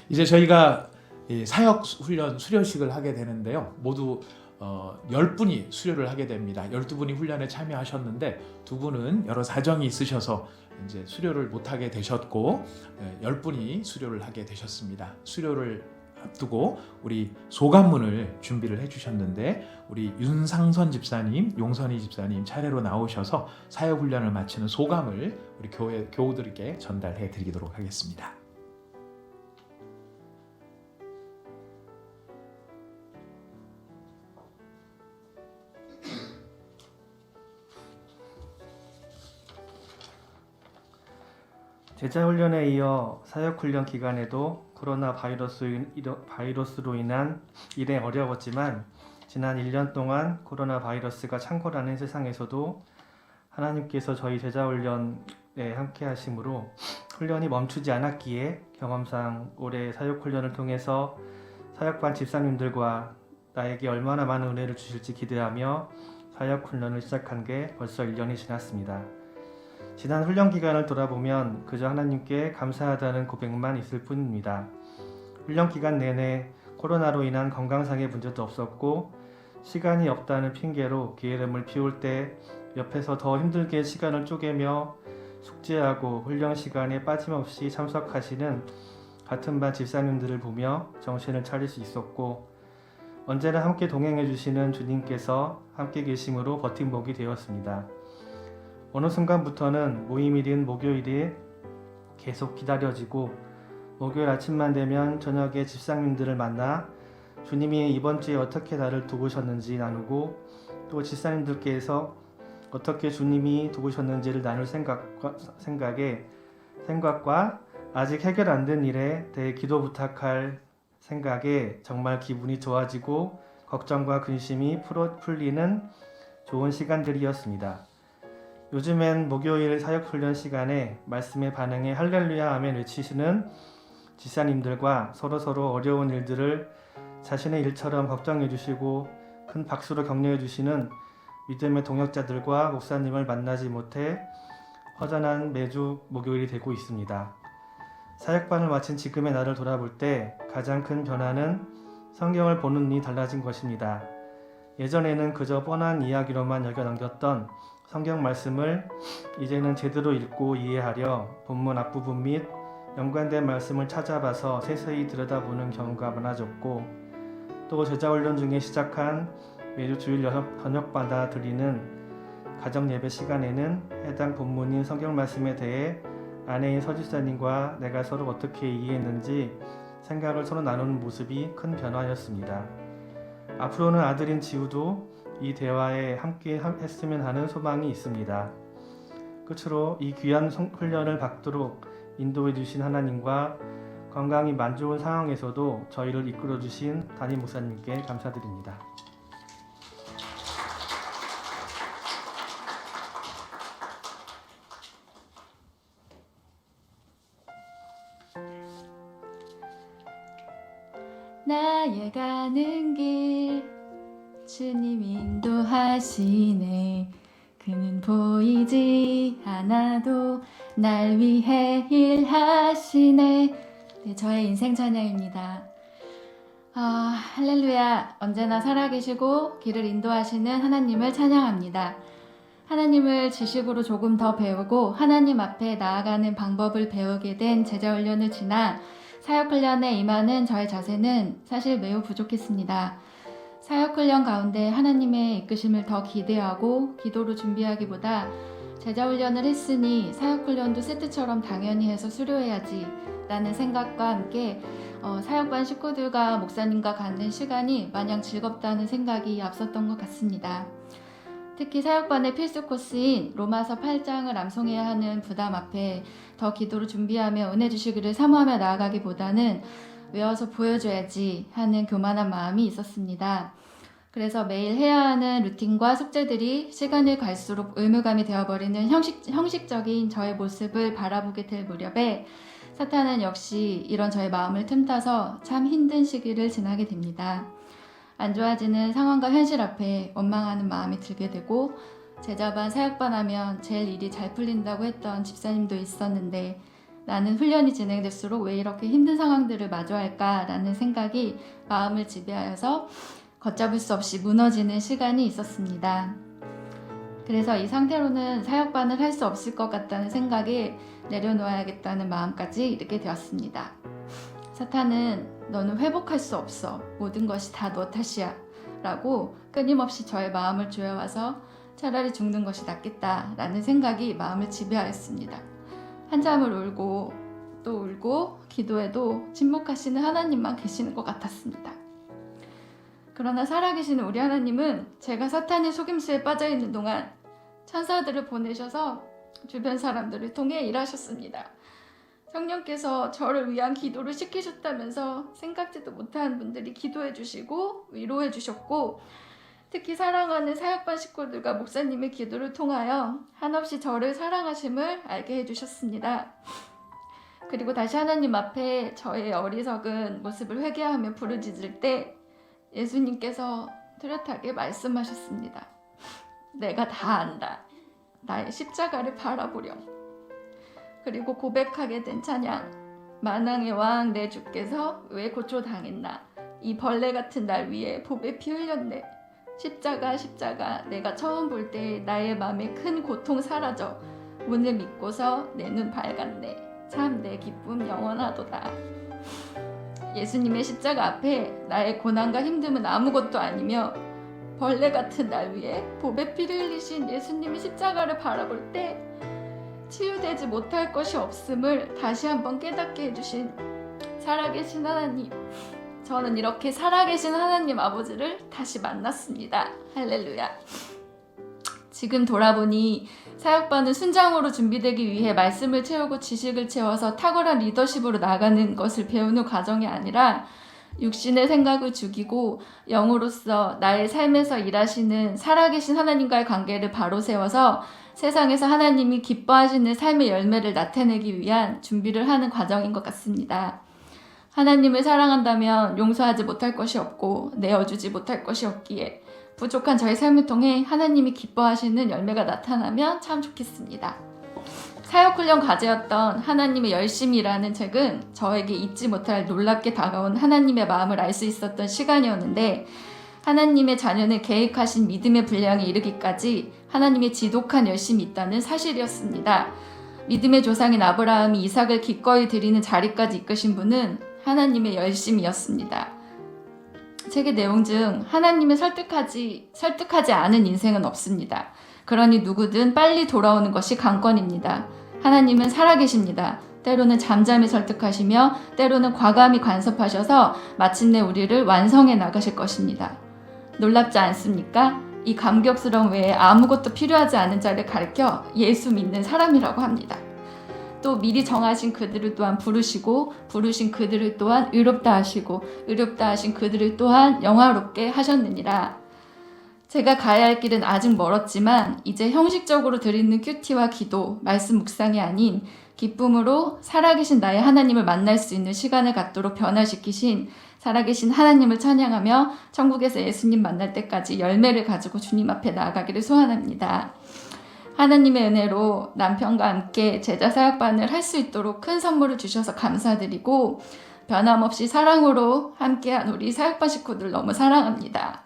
이제 저희가 사역 훈련 수료식을 하게 되는데요. 모두 10분이 수료를 하게 됩니다. 12분이 훈련에 참여하셨는데 2분은 여러 사정이 있으셔서 이제 수료를 못하게 되셨고 10분이 수료를 하게 되셨습니다. 수료를 앞두고 우리 소감문을 준비를 해주셨는데 우리 윤상선 집사님, 용선이 집사님 차례로 나오셔서 사역 훈련을 마치는 소감을 우리 교우들에게 전달해 드리도록 하겠습니다. 제자훈련에 이어 사역훈련 기간에도 코로나 바이러스로 인한 일에 어려웠지만 지난 1년 동안 코로나 바이러스가 창궐하는 세상에서도 하나님께서 저희 제자훈련에 함께 하심으로 훈련이 멈추지 않았기에 경험상 올해 사역훈련을 통해서 사역반 집사님들과 나에게 얼마나 많은 은혜를 주실지 기대하며 사역훈련을 시작한 게 벌써 1년이 지났습니다. 지난 훈련 기간을 돌아보면 그저 하나님께 감사하다는 고백만 있을 뿐입니다. 훈련 기간 내내 코로나로 인한 건강상의 문제도 없었고 시간이 없다는 핑계로 게으름을 피울 때 옆에서 더 힘들게 시간을 쪼개며 숙제하고 훈련 시간에 빠짐없이 참석하시는 같은 반 집사님들을 보며 정신을 차릴 수 있었고 언제나 함께 동행해 주시는 주님께서 함께 계심으로 버팀목이 되었습니다. 어느 순간부터는 모임일인 목요일이 계속 기다려지고 목요일 아침만 되면 저녁에 집사님들을 만나 주님이 이번 주에 어떻게 나를 도우셨는지 나누고 또 집사님들께서 어떻게 주님이 도우셨는지를 나눌 생각과 아직 해결 안 된 일에 대해 기도 부탁할 생각에 정말 기분이 좋아지고 걱정과 근심이 풀리는 좋은 시간들이었습니다. 요즘엔 목요일 사역훈련 시간에 말씀의 반응에 할렐루야 아멘 외치시는 집사님들과 서로 어려운 일들을 자신의 일처럼 걱정해 주시고 큰 박수로 격려해 주시는 믿음의 동역자들과 목사님을 만나지 못해 허전한 매주 목요일이 되고 있습니다. 사역반을 마친 지금의 나를 돌아볼 때 가장 큰 변화는 성경을 보는 눈이 달라진 것입니다. 예전에는 그저 뻔한 이야기로만 여겨 넘겼던 성경 말씀을 이제는 제대로 읽고 이해하려 본문 앞부분 및 연관된 말씀을 찾아봐서 세세히 들여다보는 경우가 많아졌고 또 제자훈련 중에 시작한 매주 주일 저녁마다 드리는 가정예배 시간에는 해당 본문인 성경 말씀에 대해 아내인 서집사님과 내가 서로 어떻게 이해했는지 생각을 서로 나누는 모습이 큰 변화였습니다. 앞으로는 아들인 지우도 이 대화에 함께 했으면 하는 소망이 있습니다. 끝으로 이 귀한 훈련을 받도록 인도해 주신 하나님과 건강이 안 좋은 상황에서도 저희를 이끌어 주신 담임 목사님께 감사드립니다. 나의 가는 길 주님 인도하시네. 그는 보이지 않아도 날 위해 일하시네. 네, 저의 인생 찬양입니다. 할렐루야. 언제나 살아계시고 길을 인도하시는 하나님을 찬양합니다. 하나님을 지식으로 조금 더 배우고 하나님 앞에 나아가는 방법을 배우게 된 제자훈련을 지나 사역훈련에 임하는 저의 자세는 사실 매우 부족했습니다. 사역훈련 가운데 하나님의 이끄심을 더 기대하고 기도로 준비하기보다 제자훈련을 했으니 사역훈련도 세트처럼 당연히 해서 수료해야지 라는 생각과 함께 사역반 식구들과 목사님과 갖는 시간이 마냥 즐겁다는 생각이 앞섰던 것 같습니다. 특히 사역반의 필수 코스인 로마서 8장을 암송해야 하는 부담 앞에 더 기도로 준비하며 은혜 주시기를 사모하며 나아가기보다는 외워서 보여줘야지 하는 교만한 마음이 있었습니다. 그래서 매일 해야 하는 루틴과 숙제들이 시간이 갈수록 의무감이 되어버리는 형식적인 저의 모습을 바라보게 될 무렵에 사탄은 역시 이런 저의 마음을 틈타서 참 힘든 시기를 지나게 됩니다. 안 좋아지는 상황과 현실 앞에 원망하는 마음이 들게 되고 제자반, 사역반 하면 제일 일이 잘 풀린다고 했던 집사님도 있었는데 나는 훈련이 진행될수록 왜 이렇게 힘든 상황들을 마주할까라는 생각이 마음을 지배하여서 걷잡을 수 없이 무너지는 시간이 있었습니다. 그래서 이 상태로는 사역반을 할 수 없을 것 같다는 생각에 내려놓아야겠다는 마음까지 이르게 되었습니다. 사탄은 너는 회복할 수 없어. 모든 것이 다 너 탓이야. 라고 끊임없이 저의 마음을 조여와서 차라리 죽는 것이 낫겠다 라는 생각이 마음을 지배하였습니다. 한참을 울고 또 울고 기도해도 침묵하시는 하나님만 계시는 것 같았습니다. 그러나 살아계시는 우리 하나님은 제가 사탄의 속임수에 빠져있는 동안 천사들을 보내셔서 주변 사람들을 통해 일하셨습니다. 성령께서 저를 위한 기도를 시키셨다면서 생각지도 못한 분들이 기도해 주시고 위로해 주셨고, 특히 사랑하는 사역반 식구들과 목사님의 기도를 통하여 한없이 저를 사랑하심을 알게 해주셨습니다. 그리고 다시 하나님 앞에 저의 어리석은 모습을 회개하며 부르짖을 때 예수님께서 뚜렷하게 말씀하셨습니다. 내가 다 안다. 나의 십자가를 바라보렴. 그리고 고백하게 된 찬양. 만왕의 왕 내 주께서 왜 고초당했나. 이 벌레 같은 날 위에 보배 피 흘렸네. 십자가 십자가 내가 처음 볼 때 나의 맘에 큰 고통 사라져 문을 믿고서 내 눈 밝았네. 참 내 기쁨 영원하도다. 예수님의 십자가 앞에 나의 고난과 힘듦은 아무것도 아니며 벌레 같은 날 위에 보배 피를 흘리신 예수님의 십자가를 바라볼 때 치유되지 못할 것이 없음을 다시 한번 깨닫게 해주신 살아계신 하나님, 저는 이렇게 살아계신 하나님 아버지를 다시 만났습니다. 할렐루야. 지금 돌아보니 사역반은 순장으로 준비되기 위해 말씀을 채우고 지식을 채워서 탁월한 리더십으로 나가는 것을 배우는 과정이 아니라 육신의 생각을 죽이고 영으로서 나의 삶에서 일하시는 살아계신 하나님과의 관계를 바로 세워서 세상에서 하나님이 기뻐하시는 삶의 열매를 나타내기 위한 준비를 하는 과정인 것 같습니다. 하나님을 사랑한다면 용서하지 못할 것이 없고 내어주지 못할 것이 없기에 부족한 저의 삶을 통해 하나님이 기뻐하시는 열매가 나타나면 참 좋겠습니다. 사역훈련 과제였던 하나님의 열심이라는 책은 저에게 잊지 못할 놀랍게 다가온 하나님의 마음을 알 수 있었던 시간이었는데, 하나님의 자녀는 계획하신 믿음의 분량에 이르기까지 하나님의 지독한 열심이 있다는 사실이었습니다. 믿음의 조상인 아브라함이 이삭을 기꺼이 드리는 자리까지 이끄신 분은 하나님의 열심이었습니다. 책의 내용 중 하나님을 설득하지 않은 인생은 없습니다. 그러니 누구든 빨리 돌아오는 것이 관건입니다. 하나님은 살아계십니다. 때로는 잠잠히 설득하시며 때로는 과감히 간섭하셔서 마침내 우리를 완성해 나가실 것입니다. 놀랍지 않습니까? 이 감격스러운 외에 아무것도 필요하지 않은 자를 가리켜 예수 믿는 사람이라고 합니다. 또 미리 정하신 그들을 또한 부르시고 부르신 그들을 또한 의롭다 하시고 의롭다 하신 그들을 또한 영화롭게 하셨느니라. 제가 가야 할 길은 아직 멀었지만 이제 형식적으로 드리는 큐티와 기도, 말씀 묵상이 아닌 기쁨으로 살아계신 나의 하나님을 만날 수 있는 시간을 갖도록 변화시키신 살아계신 하나님을 찬양하며 천국에서 예수님 만날 때까지 열매를 가지고 주님 앞에 나아가기를 소원합니다. 하나님의 은혜로 남편과 함께 제자 사역반을 할 수 있도록 큰 선물을 주셔서 감사드리고, 변함없이 사랑으로 함께한 우리 사역반 식구들 너무 사랑합니다.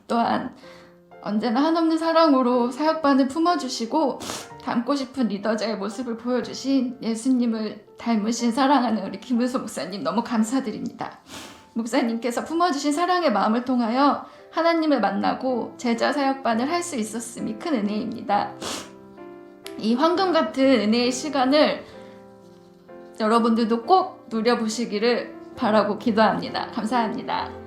또한 언제나 한없는 사랑으로 사역반을 품어주시고 닮고 싶은 리더자의 모습을 보여주신 예수님을 닮으신 사랑하는 우리 김은수 목사님 너무 감사드립니다. 목사님께서 품어주신 사랑의 마음을 통하여 하나님을 만나고 제자 사역반을 할 수 있었음이 큰 은혜입니다. 이 황금 같은 은혜의 시간을 여러분들도 꼭 누려보시기를 바라고 기도합니다. 감사합니다.